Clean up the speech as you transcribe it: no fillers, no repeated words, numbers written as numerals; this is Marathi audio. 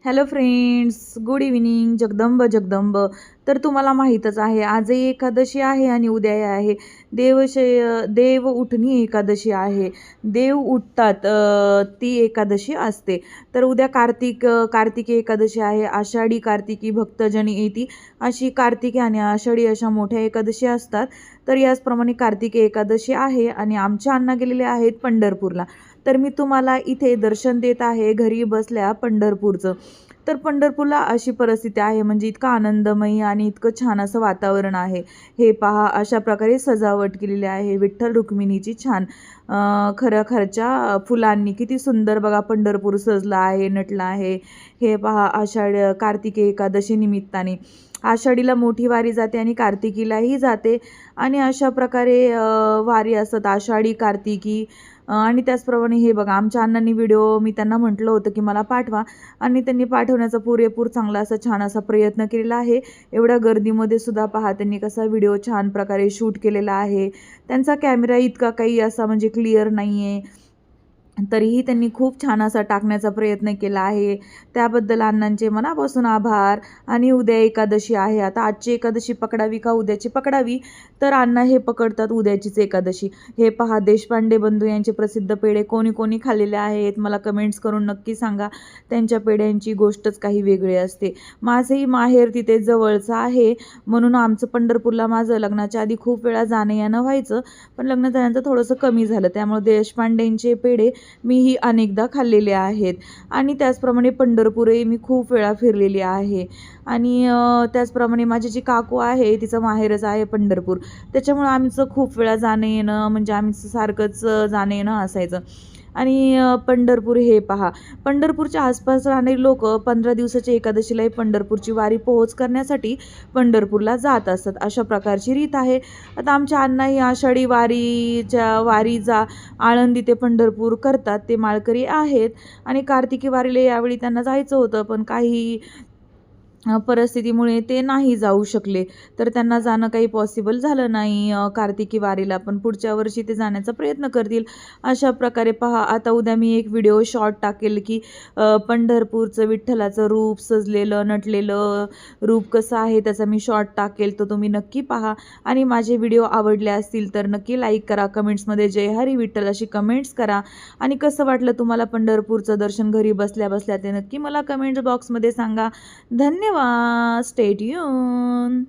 Hello friends, good evening. Jagdamb Jagdamb. तर तुम्हाला माहीतच आहे, आजही एकादशी आहे आणि उद्याही आहे. देव उठणी एकादशी आहे. देव उठतात ती एकादशी असते. तर उद्या कार्तिकी एकादशी आहे. आषाढी कार्तिकी भक्तजनी येती, अशी कार्तिकी आणि आषाढी अशा मोठ्या एकादशी असतात. तर याचप्रमाणे कार्तिकी एकादशी आहे आणि आमच्या अण्णा गेलेले आहेत पंढरपूरला. तर मी तुम्हाला इथे दर्शन देत आहे घरी बसल्या पंढरपूरचं. तर पंढरपूरला अशी परिस्थिती आहे, म्हणजे इतका आनंदमयी आणि इतकं छान असं वातावरण आहे. हे पहा, अशा प्रकारे सजावट केलेली आहे विठ्ठल रुक्मिणीची छान. खरच्या फुलांनी किती सुंदर बघा पंढरपूर सजलं आहे, नटलं आहे. हे पहा, कार्तिकी एकादशी निमित्ताने आषाढीला मोठी वारी जाते आणि कार्तिकीलाही जाते. आणि अशा प्रकारे वारी असतात आषाढी कार्तिकी. आणि त्याचप्रमाणे हे बघा, आमच्या अण्णांनी व्हिडिओ मी त्यांना म्हटलं होतं की मला पाठवा, आणि त्यांनी पाठवण्याचा पुरेपूर चांगला असा छान असा प्रयत्न केलेला आहे. एवढ्या गर्दीमध्ये सुद्धा पहा त्यांनी कसा व्हिडिओ छान प्रकारे शूट केलेला आहे. त्यांचा कॅमेरा इतका काही असा म्हणजे क्लिअर नाही आहे, तरीही त्यांनी खूप छान असा टाकण्याचा प्रयत्न केला आहे. त्याबद्दल अण्णांचे मनापासून आभार. आणि उद्या एकादशी आहे. आता आजची एकादशी पकडावी का उद्याची पकडावी, तर अण्णा हे पकडतात उद्याचीच एकादशी. हे पहा, देशपांडे बंधू यांचे प्रसिद्ध पेढे कोणी कोणी खाल्लेले आहेत मला कमेंट्स करून नक्की सांगा. त्यांच्या पेढ्यांची गोष्टच काही वेगळी असते. माझंही माहेर तिथे जवळचं आहे, म्हणून आमचं पंढरपूरला माझं लग्नाच्या आधी खूप वेळा जाणं येणं व्हायचं, पण लग्न झाल्यानंतर थोडंसं कमी झालं. त्यामुळे देशपांडेंचे पेढे मीही अनेकदा खाल्लेले आहेत. आणि त्याचप्रमाणे पंढरपूरही मी खूप वेळा फिरलेली आहे. आणि त्याचप्रमाणे माझी जी काकू आहे तिचं माहेरच आहे पंढरपूर. त्याच्यामुळं आमचं खूप वेळा जाणं येणं, म्हणजे आमचं सारखंच जाणं येणं असायचं. आणि पंढरपूर हे पहा, पंढरपूरच्या आसपास राहणारी लोक 15 दिवसाच्या एकादशीलाही पंढरपूरची वारी पोहोच करण्यासाठी पंढरपूरला जात असतात. अशा प्रकारची रीत आहे. आता आमच्या अण्णाही आषाढी वारीचा आळंदी ते पंढरपूर करतात, ते माळकरी आहेत. आणि कार्तिकी वारीला यावेळी त्यांना जायचं होतं, पण काही परिस्थितीमुळे ते नाही जाऊ शकले, तर त्यांना जाणं काही पॉसिबल झालं नाही कार्तिकी वारीला. पण पुढच्या वर्षी ते जाण्याचा प्रयत्न करतील. अशा प्रकारे पहा, आता उद्या मी एक व्हिडिओ शॉर्ट टाकेल की पंढरपूरचं विठ्ठलाचं रूप, सजलेलं नटलेलं रूप कसं आहे त्याचा मी शॉर्ट टाकेल, तो तुम्ही नक्की पहा. आणि माझे व्हिडिओ आवडले असतील तर नक्की लाईक करा, कमेंट्समध्ये जय हरी विठ्ठल अशी कमेंट्स करा. आणि कसं वाटलं तुम्हाला पंढरपूरचं दर्शन घरी बसल्या बसल्या ते नक्की मला कमेंट्स बॉक्समध्ये सांगा. धन्यवाद. Stay tune.